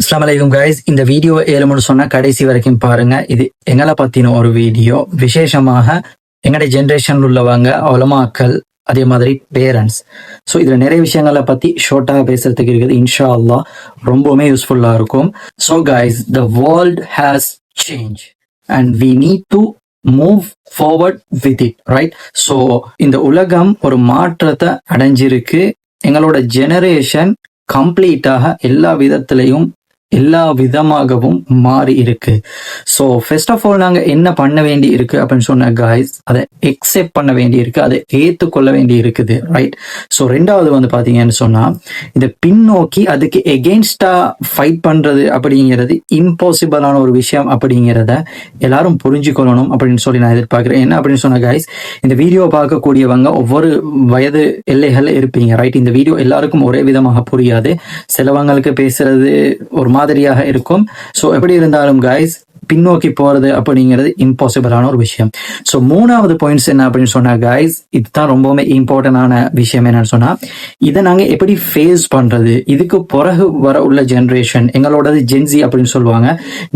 அஸ்ஸலாமு அலைக்கும் கைஸ். இந்த வீடியோ 7 மணி சொன்னா கடைசி வரைக்கும் பாருங்க. இது எங்களை பத்தின ஒரு வீடியோ. விசேஷமாக எங்களுடைய ஜென்ரேஷன் உள்ளவங்க, உலமாக்கள், அதே மாதிரி பேரண்ட்ஸ். ஸோ இதுல நிறைய விஷயங்களை பத்தி ஷார்ட்டாக பேசுறதுக்கு இருக்குது. இன்ஷா அல்லாஹ் ரொம்பவுமே யூஸ்ஃபுல்லா இருக்கும். So guys, the world has change and we need to move forward with it, right? So இந்த உலகம் ஒரு மாற்றத்தை அடைஞ்சிருக்கு. எங்களோட ஜெனரேஷன் கம்ப்ளீட்டாக எல்லா விதத்திலையும் எல்லா விதமாகவும் மாறி இருக்கு. ஸோ ஃபர்ஸ்ட் ஆஃப் ஆல் நாங்கள் என்ன பண்ண வேண்டி இருக்கு அப்படின்னு சொன்ன காய்ஸ், அதை எக்ஸெப்ட் பண்ண வேண்டி இருக்கு, அதை ஏற்றுக்கொள்ள வேண்டி இருக்குது, ரைட்? ஸோ ரெண்டாவது வந்து பார்த்தீங்கன்னு சொன்னால், இதை பின்னோக்கி அதுக்கு எகெயின்ஸ்டா ஃபைட் பண்றது அப்படிங்கிறது இம்பாசிபிளான ஒரு விஷயம் அப்படிங்கிறத எல்லாரும் புரிஞ்சுக்கொள்ளணும் அப்படின்னு சொல்லி நான் எதிர்பார்க்குறேன். என்ன அப்படின்னு சொன்ன காய்ஸ், இந்த வீடியோ பார்க்கக்கூடியவங்க ஒவ்வொரு வயது எல்லைகள் இருப்பீங்க, ரைட்? இந்த வீடியோ எல்லாருக்கும் ஒரே விதமாக புரியாது. சிலவங்களுக்கு பேசுறது ஒரு மாதிரியாக இருக்கும். ஸோ எப்படி இருந்தாலும் காய்ஸ், பின்னோக்கி போறது அப்படிங்கிறது இம்பாசிபிளான ஒரு விஷயம். ஸோ மூணாவது பாயிண்ட்ஸ் என்ன அப்படின்னு சொன்னா காய்ஸ், இதுதான் ரொம்பவுமே இம்பார்ட்டன்டான விஷயம். என்னன்னு சொன்னா, இதை நாங்க எப்படி ஃபேஸ் பண்றது, இதுக்கு பிறகு வர உள்ள ஜென்ரேஷன், எங்களோடது ஜென்சி அப்படின்னு சொல்லுவாங்க.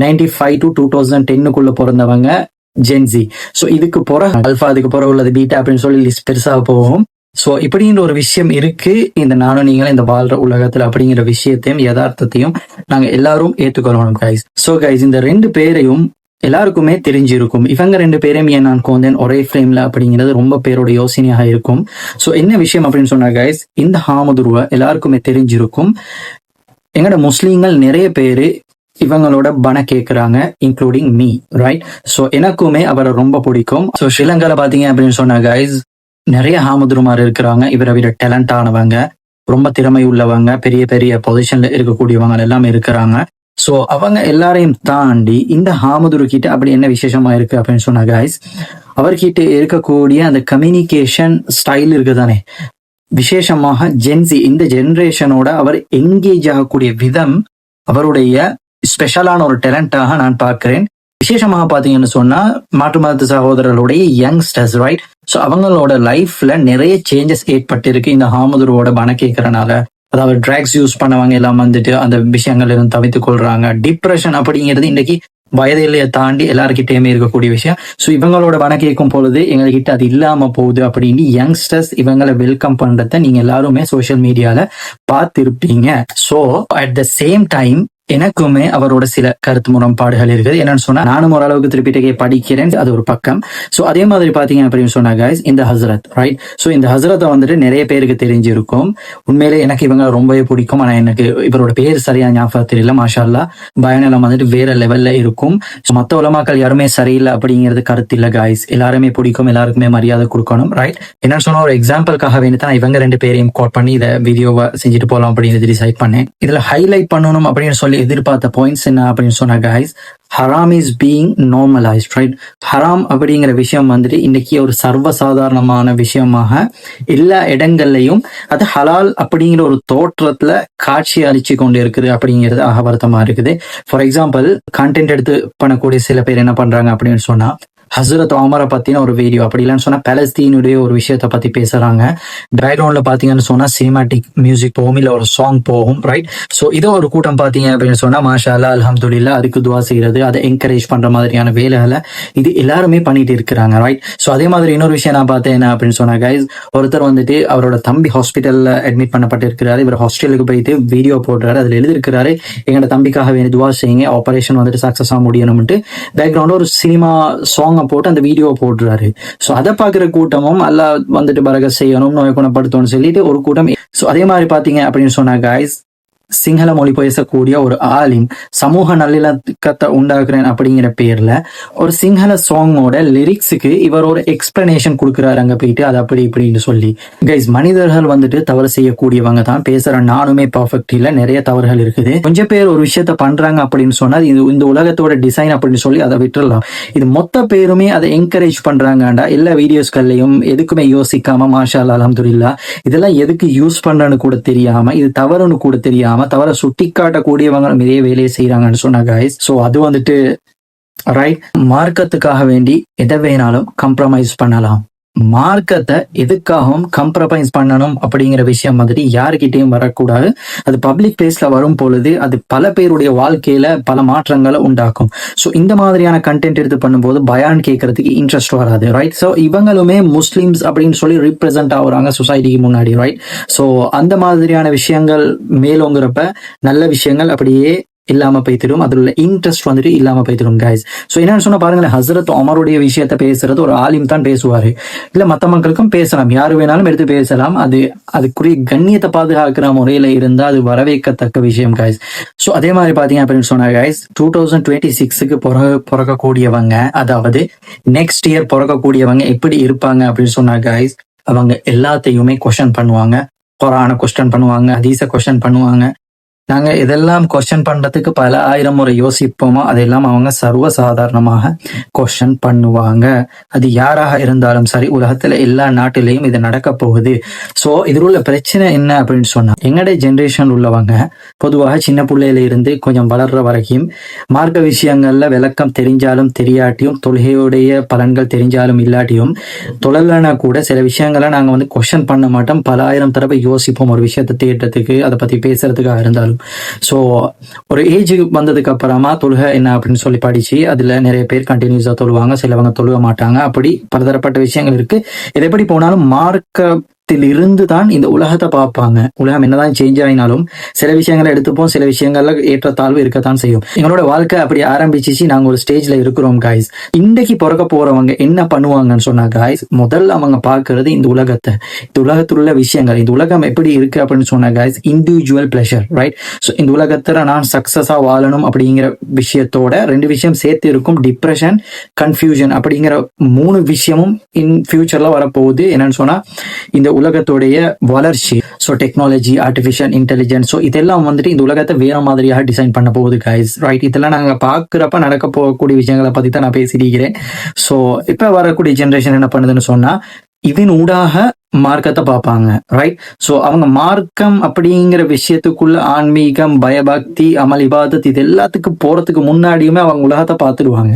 95 to 2010 பிறந்தவங்க ஜென்சி. ஸோ இதுக்கு பிறகு அல்ஃபா, அதுக்கு பிறகு உள்ளது பீட்டா அப்படின்னு சொல்லி லிஸ்ட் பெருசாக போகும். ஸோ இப்படின்ற ஒரு விஷயம் இருக்கு இந்த நானும் நீங்களும் இந்த வாழ்ற உலகத்துல அப்படிங்கிற விஷயத்தையும் யதார்த்தத்தையும் நாங்க எல்லாரும் ஏற்றுக்கொள்ளணும் கைஸ். ஸோ கைஸ், இந்த ரெண்டு பேரையும் எல்லாருக்குமே தெரிஞ்சிருக்கும். இவங்க ரெண்டு பேரையும் ஏன் நான் கோந்தேன் ஒரே ஃப்ரேம்ல அப்படிங்கிறது ரொம்ப பேரோட யோசனையாக இருக்கும். ஸோ என்ன விஷயம் அப்படின்னு சொன்னா கைஸ், இந்த ஹாமதுருவ எல்லாருக்குமே தெரிஞ்சிருக்கும். எங்கட முஸ்லீம்கள் நிறைய பேரு இவங்களோட பண கேட்கிறாங்க, இன்க்ளூடிங் மீ, ரைட்? ஸோ எனக்குமே அவரை ரொம்ப பிடிக்கும். ஸோ ஸ்ரீலங்கால பாத்தீங்க அப்படின்னு சொன்னா கைஸ், நிறைய ஹாமதுருமார் இருக்கிறாங்க. இவரை விட டேலண்ட் ஆனவங்க, ரொம்ப திறமை உள்ளவங்க, பெரிய பெரிய பொசிஷன்ல இருக்கக்கூடியவங்க எல்லாமே இருக்கிறாங்க. ஸோ அவங்க எல்லாரையும் தாண்டி இந்த ஹாமதுரு கிட்ட அப்படி என்ன விசேஷமா இருக்கு அப்படின்னு சொன்னா கைஸ், அவர்கிட்ட இருக்கக்கூடிய அந்த கம்யூனிகேஷன் ஸ்டைல் இருக்குதானே, விசேஷமாக ஜென்சி இந்த ஜெனரேஷனோட அவர் என்கேஜ் ஆகக்கூடிய விதம் அவருடைய ஸ்பெஷலான ஒரு டேலண்டாக நான் பார்க்கிறேன். விசேஷமாக பாத்தீங்கன்னு சொன்னா, மாற்று மதத்து சகோதரர்களுடைய யங்ஸ்டர்ஸ், ரைட்? ஸோ அவங்களோட லைஃப்ல நிறைய சேஞ்சஸ் ஏற்பட்டிருக்கு இந்த ஹாமதுருவோட பண கேட்கறனால. அதாவது ட்ராக்ஸ் யூஸ் பண்ணவங்க எல்லாம் வந்துட்டு அந்த விஷயங்கள் இருந்து தவித்துக் கொள்றாங்க. டிப்ரெஷன் அப்படிங்கிறது இன்னைக்கு வயது எல்லையை தாண்டி எல்லாருக்கிட்டையுமே இருக்கக்கூடிய விஷயம். ஸோ இவங்களோட பண கேட்கும் பொழுது எங்ககிட்ட அது இல்லாம போகுது அப்படின்னு யங்ஸ்டர்ஸ் இவங்களை வெல்கம் பண்றத நீங்க எல்லாருமே சோசியல் மீடியால பார்த்திருப்பீங்க. So at the same time எனக்குமே அவரோட சில கருத்து முரண்பாடுகள் இருக்குது. என்னன்னு சொன்னா, நானும் ஓரளவுக்கு திருப்பிட்டே படிக்கிறேன், அது ஒரு பக்கம். ஸோ அதே மாதிரி பாத்தீங்க அப்படின்னு சொன்னா கைஸ், இந்த ஹசரத், ரைட்? ஸோ இந்த ஹசரத்தை வந்துட்டு நிறைய பேருக்கு தெரிஞ்சிருக்கும். உண்மையிலே எனக்கு இவங்க ரொம்பவே பிடிக்கும். ஆனா எனக்கு இவரோட பேர் சரியா ஞாபகம் தெரியல. மாஷா அல்லாஹ், பயனெல்லாம் வந்துட்டு வேற லெவல்ல இருக்கும். மற்ற உலமாக்கள் யாருமே சரியில்லை அப்படிங்கிறது கருத்து இல்ல கைஸ். எல்லாருமே பிடிக்கும், எல்லாருக்குமே மரியாதை கொடுக்கணும், ரைட்? என்னன்னு சொன்னா, ஒரு எக்ஸாம்பிளுக்காக வேண்டி தான் இவங்க ரெண்டு பேரையும் கோட் பண்ணி இதை வீடியோவை செஞ்சுட்டு போகலாம் அப்படின்னு டிசைட் பண்ணேன். இதுல ஹைலைட் பண்ணணும் அப்படின்னு சொல்லி எதிர்பார்த்த பாயிண்ட்ஸ் என்ன அப்படின்னு சொன்னா கைஸ், ஹராம் இஸ் பீயிங் நார்மலைஸ்ட், ரைட்? ஹராம் அப்படிங்கிற விஷயம் வந்துட்டு இன்னைக்கு ஒரு சர்வசாதாரணமான விஷயமாக எல்லா இடங்கள்லையும் அது ஹலால் அப்படிங்கிற ஒரு தோற்றத்துல காட்சி அளிச்சு கொண்டு இருக்குது அப்படிங்கிறது அகவர்த்தமா இருக்குது. ஃபார் எக்ஸாம்பிள், கண்டென்ட் எடுத்து பண்ணக்கூடிய சில பேர் என்ன பண்றாங்க அப்படின்னு சொன்னா, ஹசரத் உமரை பத்தின ஒரு வீடியோ, அப்படி இல்லைன்னு சொன்னா பாலஸ்தீனுடைய ஒரு விஷயத்த பத்தி பேசுறாங்க. பேக்ரவுண்ட்ல பாத்தீங்கன்னு சொன்னா சினிமாட்டிக் மியூசிக் போகும், இல்ல ஒரு சாங் போகும், ரைட்? ஸோ இதோ ஒரு கூட்டம் பாத்தீங்க அப்படின்னு சொன்னா, மாஷா அல்லாஹ், அல்ஹம்துலில்லாஹ், அதுக்கு துவா செய்யறது, அதை என்கரேஜ் பண்ற மாதிரியான வேலைகளை இது எல்லாருமே பண்ணிட்டு இருக்கிறாங்க, ரைட்? ஸோ அதே மாதிரி இன்னொரு விஷயம் நான் பார்த்தேன் என்ன அப்படின்னு சொன்னா கைஸ், ஒருத்தர் வந்துட்டு அவரோட தம்பி ஹாஸ்பிட்டல்ல அட்மிட் பண்ணப்பட்டு இருக்கிறாரு. இவர் ஹாஸ்பிட்டலுக்கு போயிட்டு வீடியோ போடுறாரு. அதுல எழுதிருக்கிறாரு, எங்களோட தம்பிக்காக வேண்டிய துவா செய்யுங்க, ஆபரேஷன் வந்துட்டு சக்சஸா முடியணும்ட்டு. பேக்ரவுண்ட்ல ஒரு சினிமா சாங் போட்டு அந்த வீடியோ போடுறாரு. ஸோ அதை பார்க்குற கூட்டமும் அல்லாஹ் வந்துட்டு பரக செய்யணும், நோய் குணப்படுத்தணும்னு சொல்லிட்டு ஒரு கூட்டம். ஸோ அதே மாதிரி பாத்தீங்க அப்படின்னு சொன்னா கைஸ், சிங்கள மொழி பேசக்கூடிய ஒரு ஆலிம் சமூக நல்லிணக்கத்தை உண்டாக்குறேன் அப்படிங்கிற பேர்ல ஒரு சிங்கள சாங்கோட லிரிக்ஸுக்கு இவர் ஒரு எக்ஸ்பிளனேஷன் கொடுக்குறாரு அங்க போயிட்டு, அது அப்படி இப்படின்னு சொல்லி. கைஸ், மனிதர்கள் வந்துட்டு தவறு செய்யக்கூடியவங்க தான். பேசுற நானுமே பர்ஃபெக்ட் இல்ல, நிறைய தவறுகள் இருக்குது. கொஞ்சம் பேர் ஒரு விஷயத்த பண்றாங்க அப்படின்னு சொன்னா, இது இந்த உலகத்தோட டிசைன் அப்படின்னு சொல்லி அதை விட்டுறலாம். இது மொத்த பேருமே அதை என்கரேஜ் பண்றாங்கடா எல்லா வீடியோஸ்கள்லையும். எதுக்குமே யோசிக்காம, மாஷா அல்லாஹ், அல்ஹம்துலில்லாஹ், இதெல்லாம் எதுக்கு யூஸ் பண்றன்னு கூட தெரியாம, இது தவறுன்னு கூட தெரியாம தவிர சுட்டி காட்டக்கூடியவங்க இதே வேலையை செய்யறாங்கன்னு சொன்னா கைஸ். ஸோ அது வந்துட்டு ரைட், மார்க்கத்துக்காக வேண்டி எதை வேணாலும் கம்ப்ரமைஸ் பண்ணலாம். மார்க்கத்தை எதுக்காகவும் கம்ப்ரமைஸ் பண்ணணும் அப்படிங்கிற விஷயம் மாதிரி யாருக்கிட்டையும் வரக்கூடாது. அது பப்ளிக் பிளேஸ்ல வரும் பொழுது அது பல பேருடைய வாழ்க்கையில பல மாற்றங்களை உண்டாக்கும். ஸோ இந்த மாதிரியான கண்டென்ட் எடுத்து பண்ணும்போது பயான் கேட்கறதுக்கு இன்ட்ரெஸ்ட் வராது, ரைட்? ஸோ இவங்களுமே முஸ்லிம்ஸ் அப்படின்னு சொல்லி ரிப்ரசென்ட் ஆகுறாங்க சொசைட்டிக்கு முன்னாடி, ரைட்? ஸோ அந்த மாதிரியான விஷயங்கள் மேலோங்கிறப்ப நல்ல விஷயங்கள் அப்படியே இல்லாம போய்த்திடும், அதுல உள்ள இன்ட்ரெஸ்ட் வந்துட்டு இல்லாம போய்த்திடும் கைஸ். ஸோ என்னன்னு சொன்னா பாருங்களேன், ஹசரத் உமருடைய விஷயத்த பேசுறது ஒரு ஆலிம் தான் பேசுவாரு, இல்ல மத்த மக்களுக்கும் பேசலாம், யாரு வேணாலும் எடுத்து பேசலாம். அதுக்குரிய கண்ணியத்தை பாதுகாக்கிற முறையில இருந்தா அது வரவேற்கத்தக்க விஷயம் கைஸ். ஸோ அதே மாதிரி பாத்தீங்க அப்படின்னு சொன்னா கைஸ், 2026க்கு பிறக்கக்கூடியவங்க, அதாவது நெக்ஸ்ட் இயர் பிறக்கக்கூடியவங்க எப்படி இருப்பாங்க அப்படின்னு சொன்னா கைஸ், அவங்க எல்லாத்தையுமே கொஸ்டின் பண்ணுவாங்க. குர்ஆனை கொஸ்டின் பண்ணுவாங்க, ஹதீஸை கொஸ்டின் பண்ணுவாங்க. நாங்க இதெல்லாம் கொஸ்டின் பண்றதுக்கு பல ஆயிரம் முறை யோசிப்போமோ அதெல்லாம் அவங்க சர்வசாதாரணமாக கொஸ்டின் பண்ணுவாங்க. அது யாராக இருந்தாலும் சரி, உலகத்துல எல்லா நாட்டிலையும் இது நடக்க போகுது. ஸோ இதில் உள்ள பிரச்சனை என்ன அப்படின்னு சொன்னா, எங்களுடைய ஜென்ரேஷன் உள்ளவங்க பொதுவாக சின்ன பிள்ளையில இருந்து கொஞ்சம் வளர்ற வரைக்கும் மார்க்க விஷயங்கள்ல விளக்கம் தெரிஞ்சாலும் தெரியாட்டியும், தொழுகையுடைய பலன்கள் தெரிஞ்சாலும் இல்லாட்டியும், தொழலனா கூட சில விஷயங்களை நாங்க வந்து கொஸ்டின் பண்ண மாட்டோம். பல ஆயிரம் தடவை யோசிப்போம் ஒரு விஷயத்தை தேடுறதுக்கு, அதை பத்தி பேசுறதுக்காக இருந்தாலும். ஸோ ஒரு ஏஜ் வந்ததுக்கு அப்புறமா தொழுகை என்ன அப்படின்னு சொல்லி படிச்சு அதுல நிறைய பேர் கண்டினியூஸா தொழுவாங்க, சிலவங்க தொழுக மாட்டாங்க. அப்படி பலதரப்பட்ட விஷயங்கள் இருக்கு. இது எப்படி போனாலும் இருந்து தான் இந்த உலகத்தை பார்ப்பாங்க. உலகம் என்னதான் சேஞ்ச் ஆகினாலும் சில விஷயங்களை எடுத்துப்போம், சில விஷயங்கள்ல ஏற்றத்தாழ்வு இருக்கத்தான் செய்யும். எங்களோட வாழ்க்கை அப்படி ஆரம்பிச்சிச்சு, நாங்க ஒரு ஸ்டேஜ்ல இருக்கிறோம் காய்ஸ். இன்றைக்கு பிறக்க போறவங்க என்ன பண்ணுவாங்கன்னு சொன்னா காய்ஸ், முதல்ல அவங்க பார்க்கறது இந்த உலகத்தை, இந்த உலகத்தில் உள்ள விஷயங்கள், இந்த உலகம் எப்படி இருக்கு அப்படின்னு சொன்னா guys, individual pleasure, right? So இந்த உலகத்துல நான் சக்சஸா வாழணும் அப்படிங்கிற விஷயத்தோட ரெண்டு விஷயம் சேர்த்து இருக்கும், டிப்ரெஷன், கன்ஃபியூஷன் அப்படிங்கிற 3 விஷயமும் இன் ஃபியூச்சர்ல வரப்போகுது. என்னன்னு சொன்னா, இந்த உலகத்துடைய வளர்ச்சி, so technology, artificial intelligence, so இதெல்லாம் வந்துட்டு இந்த உலகத்தை வேற மாதிரியாக டிசைன் பண்ண போகுது கைஸ், ரைட்? இதெல்லாம் நாங்கள் பார்க்குறப்ப நடக்க போகக்கூடிய விஷயங்களை பற்றி தான் நான் பேசியிருக்கிறேன். ஸோ இப்போ வரக்கூடிய ஜென்ரேஷன் என்ன பண்ணுதுன்னு சொன்னா, இதன் ஊடாக மார்க்கத்தை பார்ப்பாங்க, ரைட்? ஸோ அவங்க மார்க்கம் அப்படிங்கிற விஷயத்துக்குள்ள ஆன்மீகம், பயபக்தி, அமல், இபாதத் இது எல்லாத்துக்கும் போறதுக்கு முன்னாடியுமே அவங்க உலகத்தை பார்த்துடுவாங்க.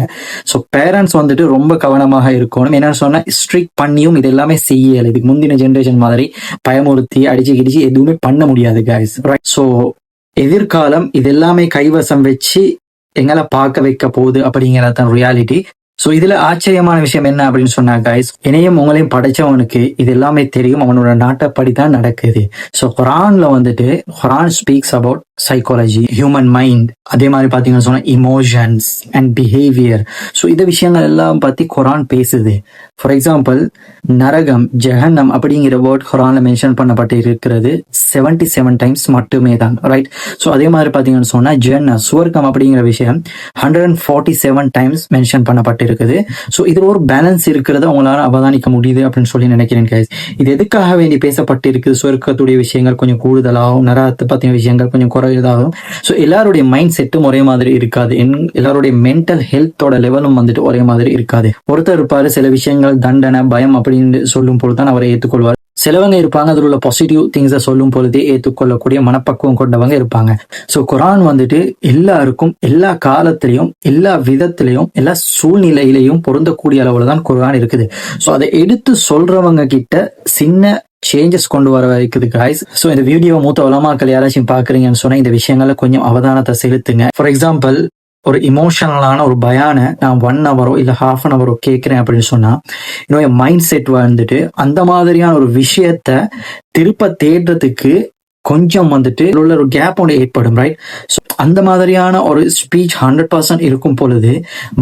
ஸோ பேரண்ட்ஸ் வந்துட்டு ரொம்ப கவனமாக இருக்கணும். என்னன்னு சொன்னா, ஸ்ட்ரிக்ட் பண்ணியும் இது எல்லாமே செய்யலை. இதுக்கு முந்தின ஜென்ரேஷன் மாதிரி பயமுறுத்தி அடிச்சு கிடிச்சு எதுவுமே பண்ண முடியாது கைஸ், ரைட்? ஸோ எதிர்காலம் இது எல்லாமே கைவசம் வச்சு எங்களை பார்க்க வைக்க போகுது அப்படிங்கிறது தான் ரியாலிட்டி. ஸோ இதுல ஆச்சரியமான விஷயம் என்ன அப்படின்னு சொன்னா கைஸ், இணையும் உங்களையும் படைச்சவனுக்கு இது எல்லாமே தெரியும், அவனோட நாட்டப்படி தான் நடக்குது. ஸோ குரான்ல வந்துட்டு, Quran speaks about psychology, human mind, அதே மாதிரி பாத்தீங்கன்னா சொன்னா இமோஷன்ஸ் அண்ட் பிஹேவியர். ஸோ இந்த விஷயங்கள் எல்லாம் பத்தி குரான் பேசுது. ஃபார் எக்ஸாம்பிள், நரகம், ஜஹன்னம் அப்படிங்கிற வேர்ட் குரான்ல மென்ஷன் பண்ணப்பட்டு இருக்கிறது 77 டைம்ஸ் மட்டுமே தான், ரைட்? ஸோ அதே மாதிரி பாத்தீங்கன்னு சொன்னா ஜென்னா, சுவர்க்கம் அப்படிங்கிற விஷயம் 147 டைம்ஸ் மென்ஷன் பண்ணப்பட்டு இருக்குது. ஸோ இதுல ஒரு பேலன்ஸ் இருக்கிறத உங்களால அவதானிக்க முடியுது அப்படின்னு சொல்லி நினைக்கிறேன் கைஸ். இது எதுக்காக வேண்டி பேசப்பட்டு இருக்குது? சுவர்க்கத்துடைய விஷயங்கள் கொஞ்சம் கூடுதலாகும், நரகத்தை பத்தின விஷயங்கள் கொஞ்சம் குறையதாகும். ஸோ எல்லாருடைய மைண்ட் செட்டும் ஒரே மாதிரி இருக்காது, எல்லாருடைய மென்டல் ஹெல்த்தோட லெவலும் வந்துட்டு ஒரே மாதிரி இருக்காது. ஒருத்தர் இருப்பாரு, சில விஷயங்கள் தண்டனை, பயம் அப்படின்னு சொல்லும் பொழுதுதான் அவரை ஏற்றுக்கொள்வார். சிலவங்க இருப்பாங்க, அதில் உள்ள பாசிட்டிவ் திங்ஸை சொல்லும் பொழுதே ஏற்றுக்கொள்ளக்கூடிய மனப்பக்குவம் கொண்டவங்க இருப்பாங்க. ஸோ குரான் வந்துட்டு எல்லாருக்கும், எல்லா காலத்திலையும், எல்லா விதத்திலையும், எல்லா சூழ்நிலையிலையும் பொருந்தக்கூடிய அளவுல தான் குரான் இருக்குது. ஸோ அதை எடுத்து சொல்றவங்க கிட்ட சின்ன சேஞ்சஸ் கொண்டு வர வைக்குது காய்ஸ். ஸோ இந்த வீடியோ மூத்த உலமாக்கள் யாராச்சும் பாக்குறீங்கன்னு சொன்னா இந்த விஷயங்களை கொஞ்சம் அவதானத்தை செலுத்துங்க. ஃபார் எக்ஸாம்பிள், ஒரு இமோஷனலான ஒரு பயான நான் 1 ஹவரோ இல்ல ½ ஹவரோ கேட்கிறேன் அப்படின்னு சொன்னா, என்னோட மைண்ட் செட் வந்துட்டு அந்த மாதிரியான ஒரு விஷயத்த திருப்ப தேடுறதுக்கு கொஞ்சம் வந்துட்டு உள்ள ஒரு கேப் ஒன்று ஏற்படும், ரைட்? ஸோ அந்த மாதிரியான ஒரு ஸ்பீச் 100% இருக்கும் பொழுது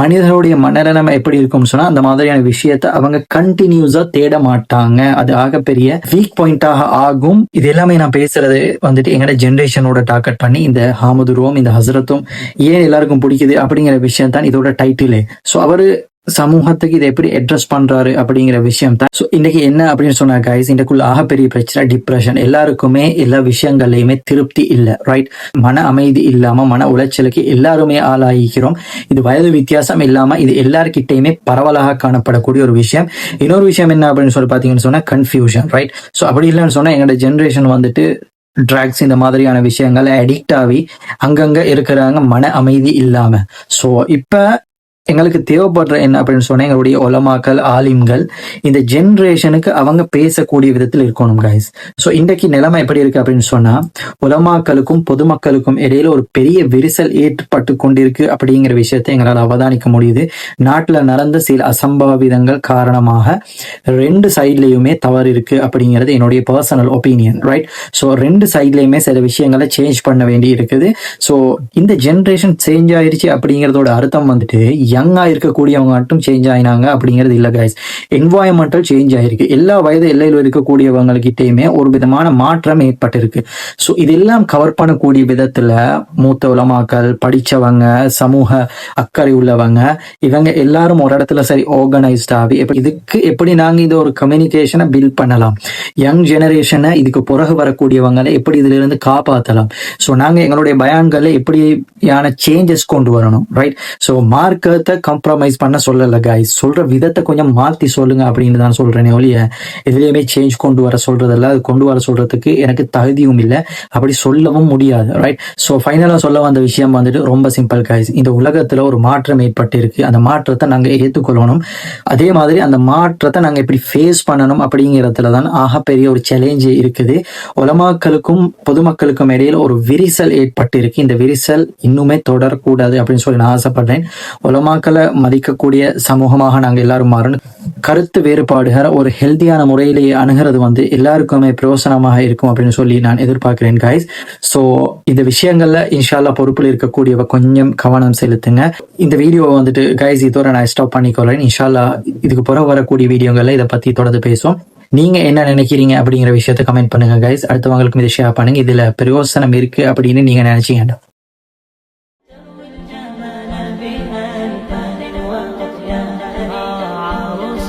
மனிதர்களுடைய மனநிலைமை எப்படி இருக்கும்னு சொன்னா, அந்த மாதிரியான விஷயத்த அவங்க கண்டினியூஸா தேட மாட்டாங்க. அது ஆகப்பெரிய வீக் பாயிண்டாக ஆகும். இது எல்லாமே நான் பேசுறது வந்துட்டு எங்களோட ஜென்ரேஷனோட டார்கெட் பண்ணி, இந்த ஹாமதுருவும் இந்த ஹசரத்தும் ஏன் எல்லாருக்கும் பிடிக்குது அப்படிங்கிற விஷயம் தான் இதோட டைட்டிலே. ஸோ அவரு சமூகத்துக்கு இதை எப்படி அட்ரஸ் பண்றாரு அப்படிங்கிற விஷயம் தான். ஸோ இன்னைக்கு என்ன அப்படின்னு சொன்னா கைஸ், இன்றைக்குள்ள ஆகப்பெரிய பிரச்சனை டிப்ரெஷன். எல்லாருக்குமே எல்லா விஷயங்கள்லயுமே திருப்தி இல்லை, ரைட்? மன அமைதி இல்லாம மன உளைச்சலுக்கு எல்லாருமே ஆளாகிக்கிறோம். இது வயது வித்தியாசம் இல்லாம இது எல்லார்கிட்டையுமே பரவலாக காணப்படக்கூடிய ஒரு விஷயம். இன்னொரு விஷயம் என்ன அப்படின்னு சொல்லி பாத்தீங்கன்னு சொன்னா கன்ஃபியூஷன், ரைட்? ஸோ அப்படி இல்லைன்னு சொன்னா எங்களோட ஜென்ரேஷன் வந்துட்டு ட்ரக்ஸ் இந்த மாதிரியான விஷயங்கள் அடிக்ட் ஆகி அங்கங்க இருக்கிறாங்க மன அமைதி இல்லாம. ஸோ இப்ப எங்களுக்கு தேவைப்படுற என்ன அப்படின்னு சொன்னா எங்களுடைய உலமாக்கள் ஆலிம்கள் இந்த ஜென்ரேஷனுக்கு அவங்க பேசக்கூடிய விதத்தில் இருக்கணும் கைஸ். ஸோ இன்றைக்கு நிலைமை எப்படி இருக்கு அப்படின்னு சொன்னா உலமாக்களுக்கும் பொதுமக்களுக்கும் இடையில ஒரு பெரிய விரிசல் ஏற்பட்டு கொண்டிருக்கு அப்படிங்கிற விஷயத்தை எங்களால் அவதானிக்க முடியுது. நாட்டில் நடந்த சில அசம்பாவிதங்கள் காரணமாக 2 சைட்லயுமே தவறு இருக்கு அப்படிங்கிறது என்னுடைய பர்சனல் ஒப்பீனியன், ரைட்? ஸோ 2 சைட்லயுமே சில விஷயங்களை சேஞ்ச் பண்ண வேண்டி இருக்குது. ஸோ இந்த ஜென்ரேஷன் சேஞ்ச் ஆயிருச்சு அப்படிங்கிறதோட அர்த்தம் வந்துட்டு யங்கா இருக்கக்கூடியவங்க மட்டும் சேஞ்ச் ஆயினாங்க அப்படிங்கிறது இல்ல கைஸ். என்வாயன்மெண்டல் சேஞ்ச் ஆயிருக்கு. எல்லா வயது எல்லையில் இருக்கக்கூடியவங்ககிட்டயுமே ஒரு விதமான மாற்றம் ஏற்பட்டிருக்கு. ஸோ இதெல்லாம் கவர் பண்ணக்கூடிய விதத்துல மூத்த உலமாக்கள், படிச்சவங்க, சமூக அக்கறை உள்ளவங்க, இவங்க எல்லாரும் ஒரு இடத்துல சரி ஆர்கனைஸ்டாகி இதுக்கு எப்படி நாங்க இந்த ஒரு கம்யூனிகேஷனை பில்ட் பண்ணலாம், யங் ஜெனரேஷனை இதுக்கு பிறகு வரக்கூடியவங்களை எப்படி இதுல இருந்து காப்பாற்றலாம், ஸோ நாங்க எங்களுடைய பயான்களை எப்படியான சேஞ்சஸ் கொண்டு வரணும், ரைட்? ஸோ மார்க்கத்தை கம்ப்ரமைஸ் பண்ண சொல்லல கைஸ், சொல்ற விதத்தை கொஞ்சம் மாத்தி சொல்லுங்க அப்படின்னு தான் சொல்றேனே ஒழிய எதுலையுமே சேஞ்ச் கொண்டு வர சொல்றதில்ல. அது கொண்டு வர சொல்றதுக்கு எனக்கு தகுதியும் இல்லை, அப்படி சொல்லவும் முடியாது, ரைட்? ஸோ ஃபைனலா சொல்ல வந்த விஷயம் வந்துட்டு ரொம்ப சிம்பிள் கைஸ். இந்த உலகத்துல ஒரு மாற்றம் ஏற்பட்டு இருக்கு. அந்த மாற்றத்தை நாங்க ஏற்றுக்கொள்ளணும். அதே மாதிரி அந்த மாற்றத்தை நாங்க எப்படி ஃபேஸ் பண்ணணும் அப்படிங்கிறதுல தான் ஆகப்பெரிய ஒரு சேலஞ்ச் இருக்குது. உலமாக்களுக்கும் பொதுமக்களுக்கும் இடையில ஒரு விரிசல் ஏற்பட்டு இருக்கு. இந்த விரிசல் இன்னுமே தொடரக்கூடாது அப்படின்னு சொல்லி நான் ஆசைப்படுறேன். உலமாக்களை மதிக்கக்கூடிய சமூகமாக நாங்க எல்லாரும் மாறணும். கருத்து வேறுபாடுகிற ஒரு ஹெல்தியான முறையிலேயே அணுகிறது வந்து எல்லாருக்குமே பிரயோசனமாக இருக்கும் அப்படின்னு சொல்லி நான் எதிர்பார்க்கிறேன் கைஸ். ஸோ இந்த விஷயங்கள்ல இன்ஷால்லா பொறுப்பில் இருக்கக்கூடியவ கொஞ்சம் கவனம் செலுத்துங்க. இந்த வீடியோவை வந்துட்டு கைஸ் இதோட நான் ஸ்டாப் பண்ணிக்கொள்றேன். இன்ஷால்லா இதுக்கு பிறகு வரக்கூடிய வீடியோங்கள்ல இதை பத்தி தொடர்ந்து பேசுவோம். நீங்க என்ன நினைக்கிறீங்க அப்படிங்கிற விஷயத்த கமெண்ட் பண்ணுங்க கைஸ். அடுத்தவங்களுக்கும் இதை ஷேர் பண்ணுங்க. இதுல பிரயோசனம் இருக்கு அப்படின்னு நீங்க நினைச்சீங்க.